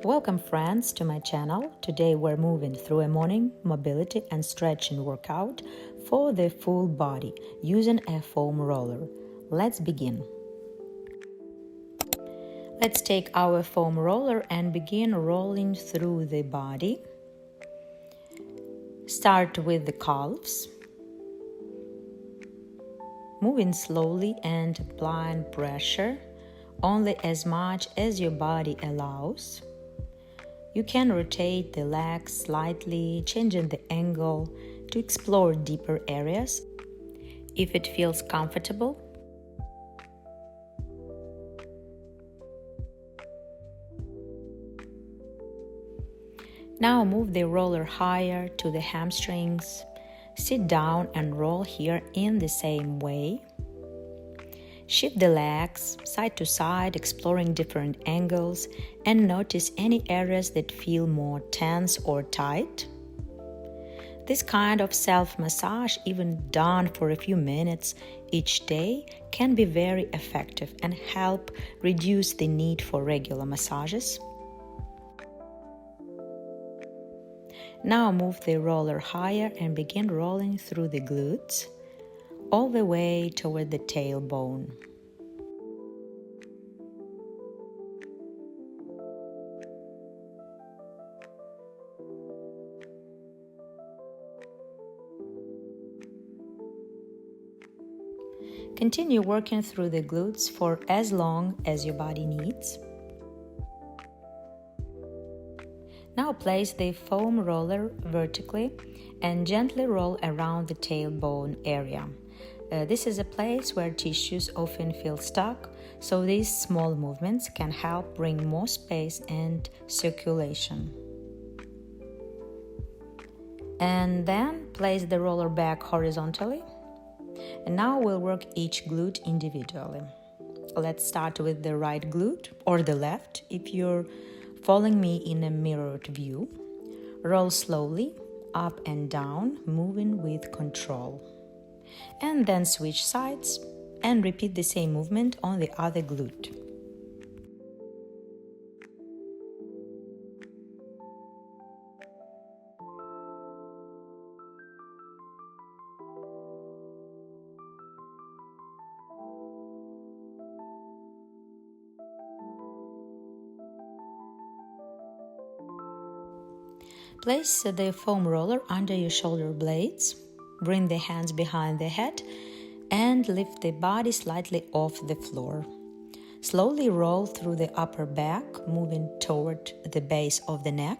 Welcome friends to my channel. Today we're moving through a morning mobility and stretching workout for the full body using a foam roller. Let's begin. Let's take our foam roller and begin rolling through the body. Start with the calves. Moving slowly and applying pressure only as much as your body allows. You can rotate the legs slightly, changing the angle to explore deeper areas if it feels comfortable. Now move the roller higher to the hamstrings. Sit down and roll here in the same way. Shift the legs side to side, exploring different angles, and notice any areas that feel more tense or tight. This kind of self-massage, even done for a few minutes each day, can be very effective and help reduce the need for regular massages. Now move the roller higher and begin rolling through the glutes, all the way toward the tailbone. Continue working through the glutes for as long as your body needs. Now place the foam roller vertically and gently roll around the tailbone area. This is a place where tissues often feel stuck, so these small movements can help bring more space and circulation. And then place the roller back horizontally. And now we'll work each glute individually. Let's start with the right glute or the left if you're following me in a mirrored view. Roll slowly up and down, moving with control. And then switch sides and repeat the same movement on the other glute. Place the foam roller under your shoulder blades. Bring the hands behind the head and lift the body slightly off the floor. Slowly roll through the upper back, moving toward the base of the neck.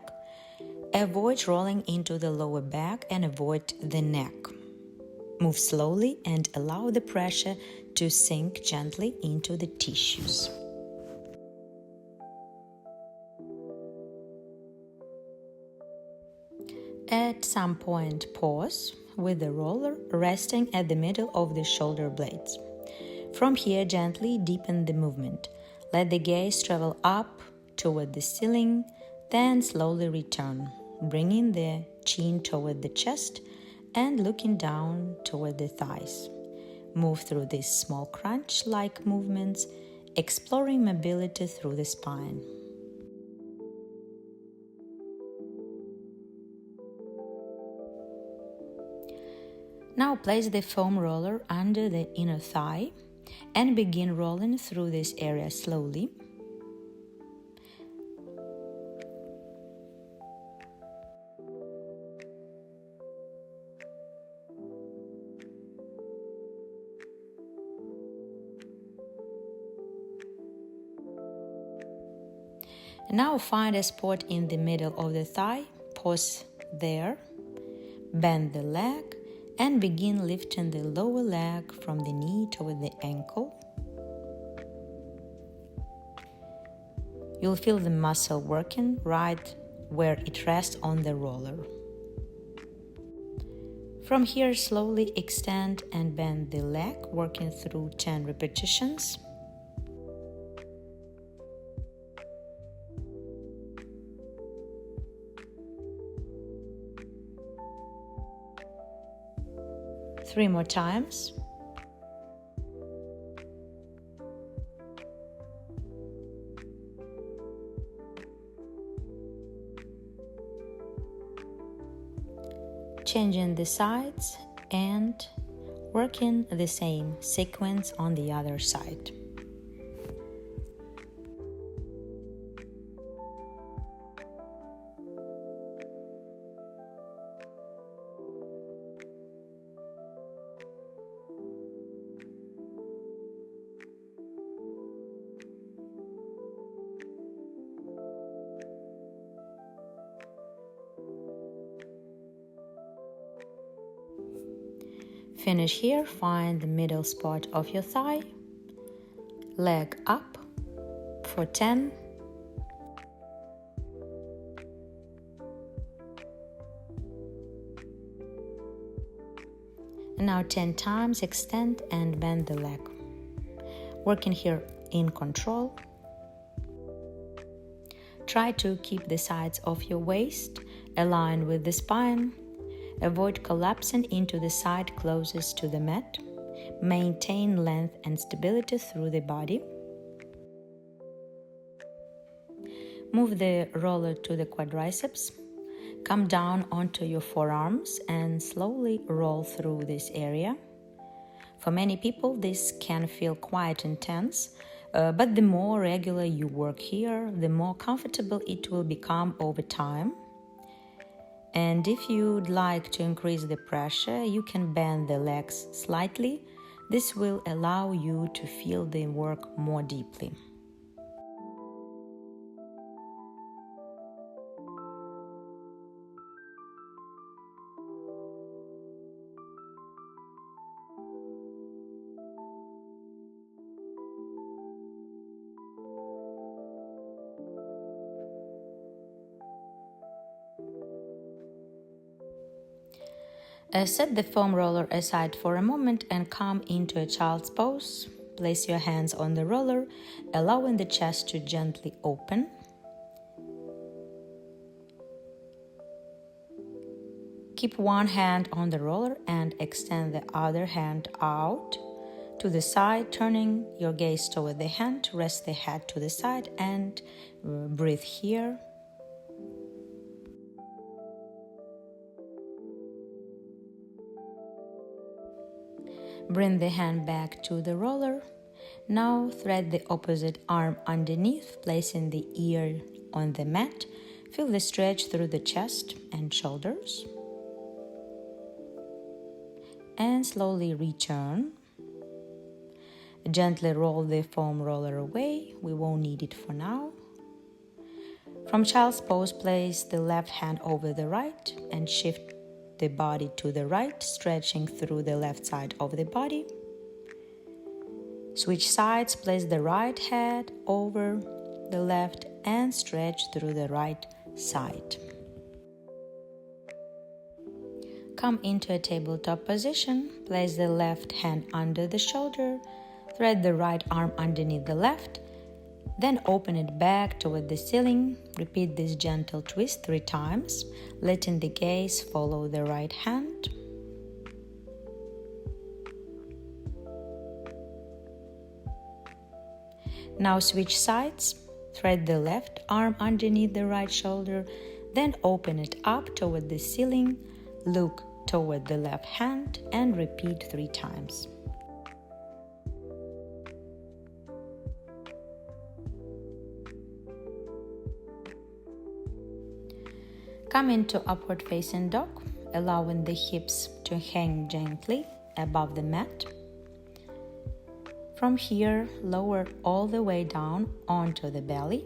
Avoid rolling into the lower back and avoid the neck. Move slowly and allow the pressure to sink gently into the tissues. At some point, pause with the roller resting at the middle of the shoulder blades. From here, gently deepen the movement. Let the gaze travel up toward the ceiling, then slowly return, bringing the chin toward the chest and looking down toward the thighs. Move through these small crunch-like movements, exploring mobility through the spine. Now place the foam roller under the inner thigh and begin rolling through this area slowly. Now find a spot in the middle of the thigh, pause there, bend the leg, and begin lifting the lower leg from the knee toward the ankle. You'll feel the muscle working right where it rests on the roller. From here, slowly extend and bend the leg, working through 10 repetitions. Three more times. changing the sides and working the same sequence on the other side. Finish here, find the middle spot of your thigh, leg up for 10, and now 10 times extend and bend the leg. Working here in control. Try to keep the sides of your waist aligned with the spine. Avoid collapsing into the side closest to the mat. Maintain length and stability through the body. Move the roller to the quadriceps. Come down onto your forearms and slowly roll through this area. For many people, this can feel quite intense, but the more regular you work here, the more comfortable it will become over time. And if you'd like to increase the pressure, you can bend the legs slightly. This will allow you to feel the work more deeply. Set the foam roller aside for a moment and come into a child's pose. Place your hands on the roller, allowing the chest to gently open. Keep one hand on the roller and extend the other hand out to the side, turning your gaze toward the hand. Rest the head to the side and breathe here. Bring the hand back to the roller. Now thread the opposite arm underneath, placing the ear on the mat. Feel the stretch through the chest and shoulders. And slowly return. Gently roll the foam roller away. We won't need it for now. From child's pose, place the left hand over the right and shift the body to the right, stretching through the left side of the body. Switch sides, place the right head over the left and stretch through the right side. Come into a tabletop position, place the left hand under the shoulder, thread the right arm underneath the left, then open it back toward the ceiling. Repeat this gentle twist 3 times, letting the gaze follow the right hand. Now switch sides, thread the left arm underneath the right shoulder, then open it up toward the ceiling, look toward the left hand and repeat 3 times. Come into upward facing dog, allowing the hips to hang gently above the mat. From here, lower all the way down onto the belly.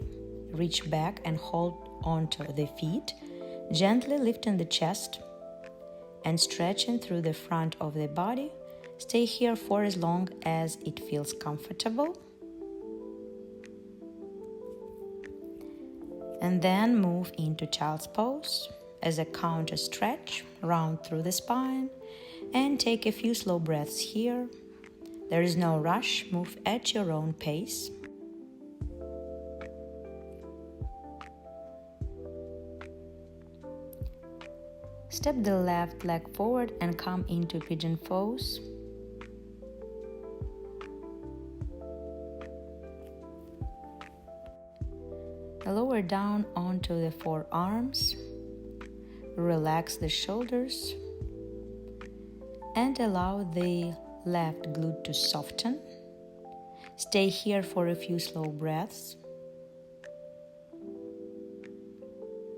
Reach back and hold onto the feet, gently lifting the chest and stretching through the front of the body. Stay here for as long as it feels comfortable. And then move into child's pose as a counter stretch, round through the spine, and take a few slow breaths here. There is no rush, move at your own pace. Step the left leg forward and come into pigeon pose. Lower down onto the forearms. Relax the shoulders and allow the left glute to soften. Stay here for a few slow breaths.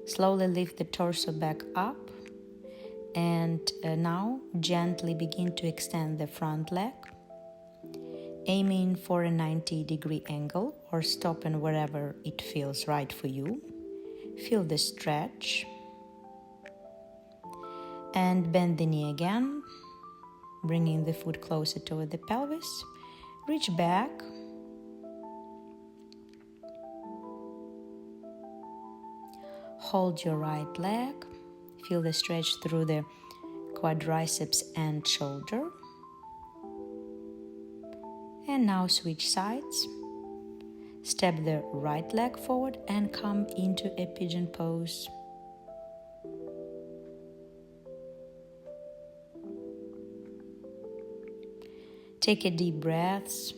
Slowly lift the torso back up, and now gently begin to extend the front leg, aiming for a 90-degree angle or stopping wherever it feels right for you. Feel the stretch and bend the knee again, bringing the foot closer toward the pelvis. Reach back. Hold your right leg. Feel the stretch through the quadriceps and shoulder. And now switch sides. Step the right leg forward and come into a pigeon pose. Take a deep breath.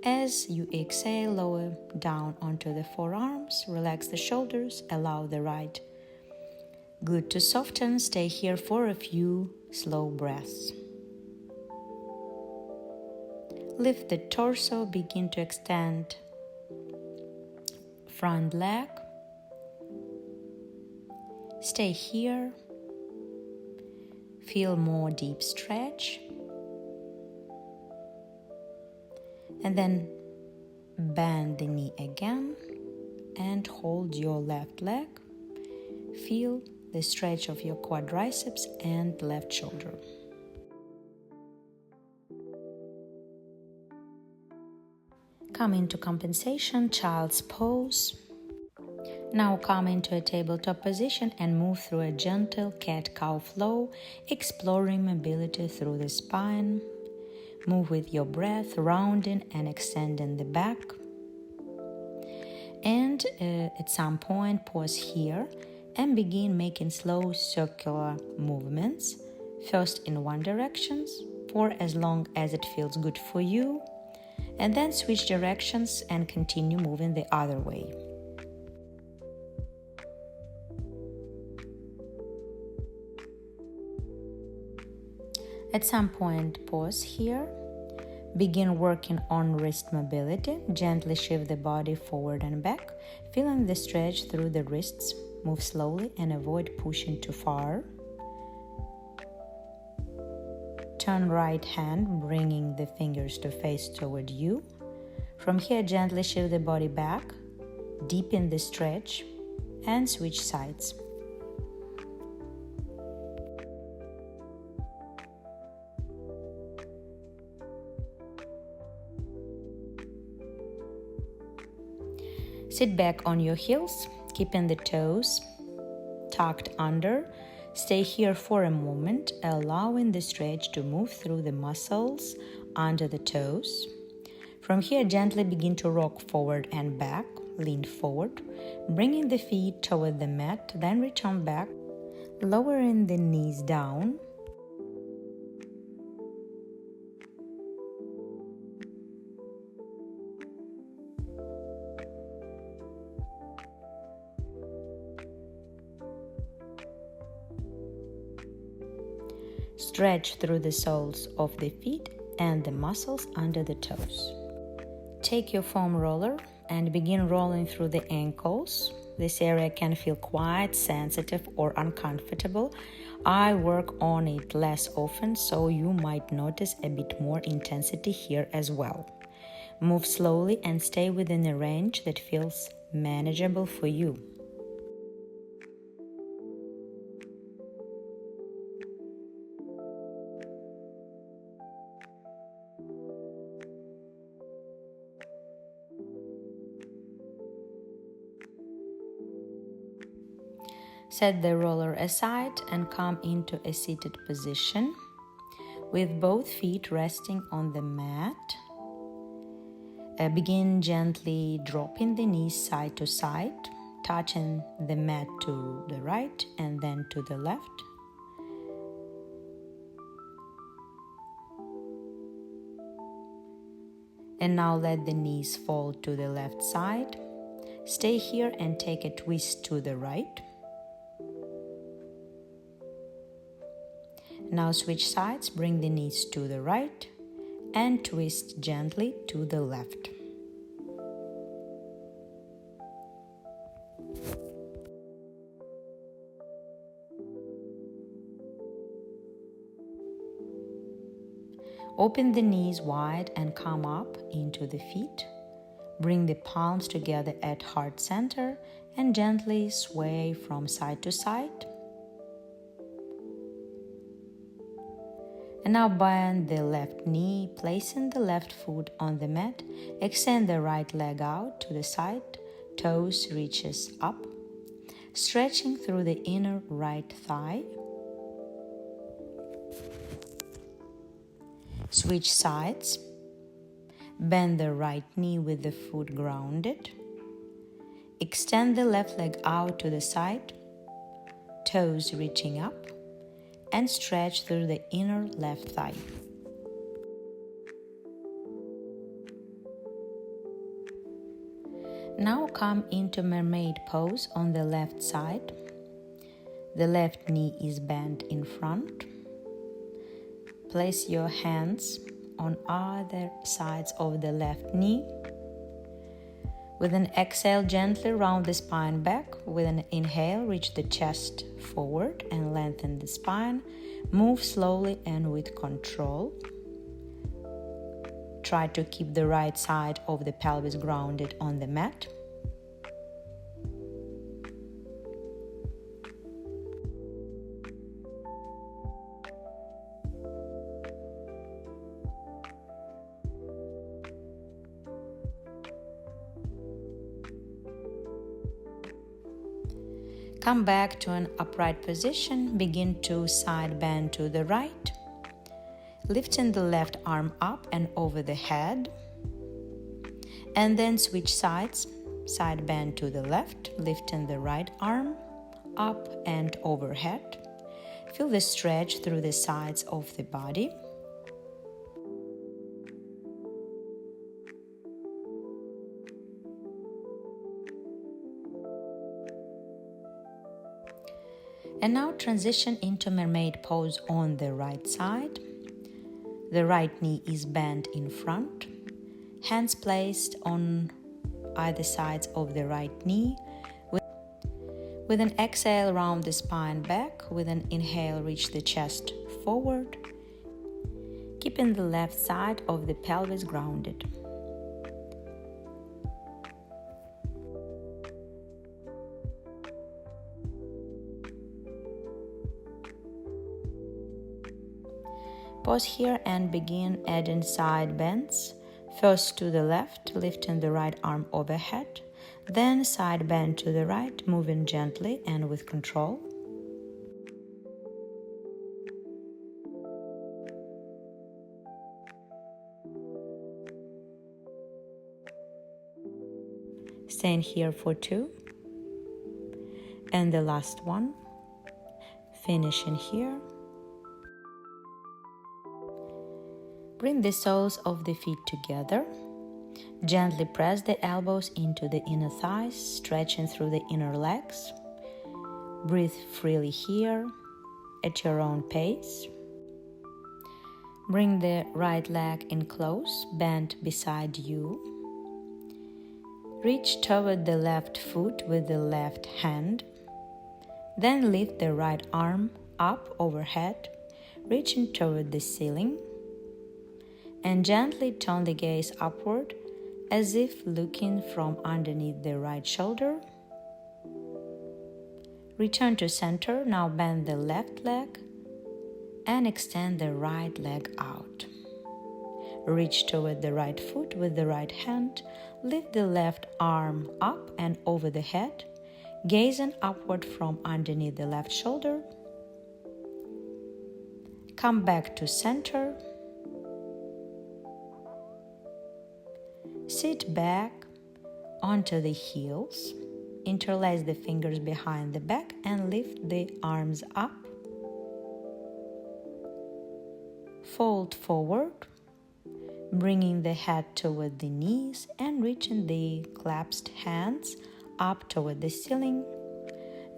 As you exhale, lower down onto the forearms, relax the shoulders, allow the right glute to soften. Stay here for a few slow breaths. Lift the torso, begin to extend front leg. Stay here. Feel more deep stretch. And then bend the knee again and hold your left leg. Feel the stretch of your quadriceps and left shoulder. Come into compensation, child's pose. Now come into a tabletop position and move through a gentle cat-cow flow, exploring mobility through the spine. Move with your breath, rounding and extending the back. And at some point, pause here and begin making slow circular movements, first in one direction for as long as it feels good for you, and then switch directions and continue moving the other way. At some point, pause here. Begin working on wrist mobility. Gently shift the body forward and back, feeling the stretch through the wrists. Move slowly and avoid pushing too far. Turn right hand, bringing the fingers to face toward you. From here, gently shift the body back, deepen the stretch, and switch sides. Sit back on your heels, keeping the toes tucked under. Stay here for a moment, allowing the stretch to move through the muscles under the toes. From here, gently begin to rock forward and back. Lean forward, bringing the feet toward the mat, then return back, lowering the knees down. Stretch through the soles of the feet and the muscles under the toes. Take your foam roller and begin rolling through the ankles. This area can feel quite sensitive or uncomfortable. I work on it less often, so you might notice a bit more intensity here as well. Move slowly and stay within a range that feels manageable for you. Set the roller aside and come into a seated position with both feet resting on the mat. Begin gently dropping the knees side to side, touching the mat to the right and then to the left. And now let the knees fall to the left side. Stay here and take a twist to the right. Now switch sides, bring the knees to the right and twist gently to the left. Open the knees wide and come up into the feet. Bring the palms together at heart center and gently sway from side to side. And now bend the left knee, placing the left foot on the mat. Extend the right leg out to the side, toes reaches up, stretching through the inner right thigh. Switch sides. Bend the right knee with the foot grounded. Extend the left leg out to the side, toes reaching up, and stretch through the inner left thigh. Now come into mermaid pose on the left side. The left knee is bent in front. Place your hands on either sides of the left knee. With an exhale, gently round the spine back. With an inhale, reach the chest forward and lengthen the spine. Move slowly and with control. Try to keep the right side of the pelvis grounded on the mat. Come back to an upright position. Begin to side bend to the right. Lifting the left arm up and over the head. And then switch sides. Side bend to the left, lifting the right arm up and overhead. Feel the stretch through the sides of the body. And now transition into mermaid pose on the right side. The right knee is bent in front. Hands placed on either sides of the right knee. With an exhale, round the spine back. With an inhale, reach the chest forward. Keeping the left side of the pelvis grounded. Pause here and begin adding side bends. First to the left, lifting the right arm overhead. Then side bend to the right, moving gently and with control. Staying here for 2. And the last one. Finishing here. Bring the soles of the feet together. Gently press the elbows into the inner thighs, stretching through the inner legs. Breathe freely here at your own pace. Bring the right leg in close, bend beside you. Reach toward the left foot with the left hand. Then lift the right arm up overhead, reaching toward the ceiling. And gently turn the gaze upward as if looking from underneath the right shoulder. Return to center. Now bend the left leg and extend the right leg out. Reach toward the right foot with the right hand. Lift the left arm up and over the head, gazing upward from underneath the left shoulder. Come back to center. Sit back onto the heels, interlace the fingers behind the back and lift the arms up. Fold forward, bringing the head toward the knees and reaching the clasped hands up toward the ceiling.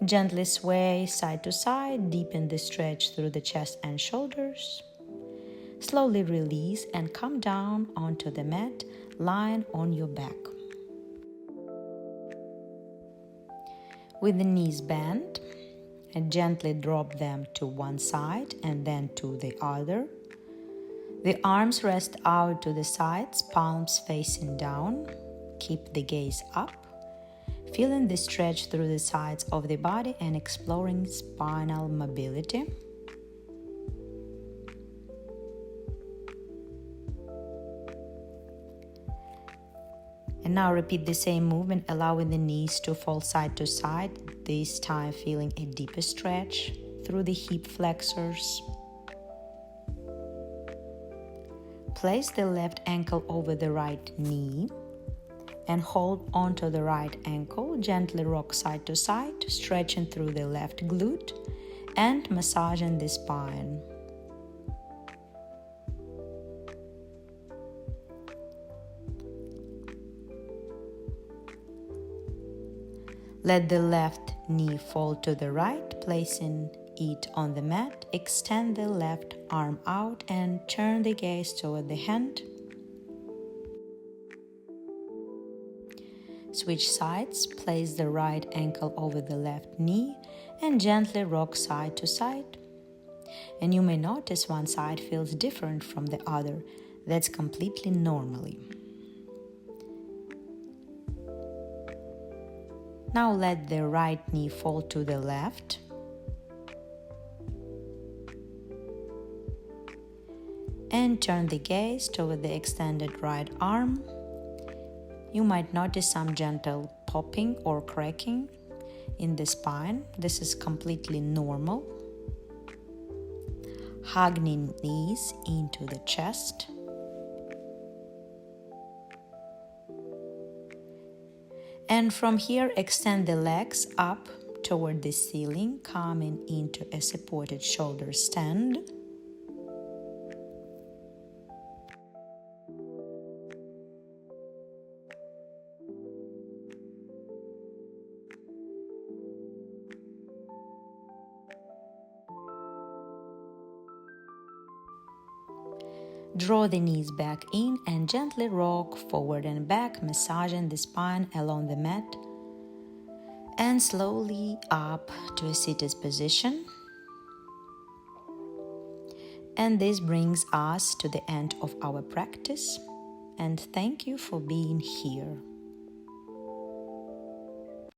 Gently sway side to side, deepen the stretch through the chest and shoulders. Slowly release and come down onto the mat, lying on your back. With the knees bent, and gently drop them to one side and then to the other. The arms rest out to the sides, palms facing down. Keep the gaze up, feeling the stretch through the sides of the body and exploring spinal mobility. And now repeat the same movement, allowing the knees to fall side to side, this time feeling a deeper stretch through the hip flexors. Place the left ankle over the right knee and hold onto the right ankle. Gently rock side to side, stretching through the left glute and massaging the spine. Let the left knee fall to the right, placing it on the mat. Extend the left arm out and turn the gaze toward the hand. Switch sides, place the right ankle over the left knee and gently rock side to side. And you may notice one side feels different from the other. That's completely normal. Now let the right knee fall to the left. And turn the gaze toward the extended right arm. You might notice some gentle popping or cracking in the spine. This is completely normal. Hug knees into the chest. And from here, extend the legs up toward the ceiling, coming into a supported shoulder stand. Draw the knees back in and gently rock forward and back, massaging the spine along the mat. And slowly up to a seated position. And this brings us to the end of our practice. And thank you for being here.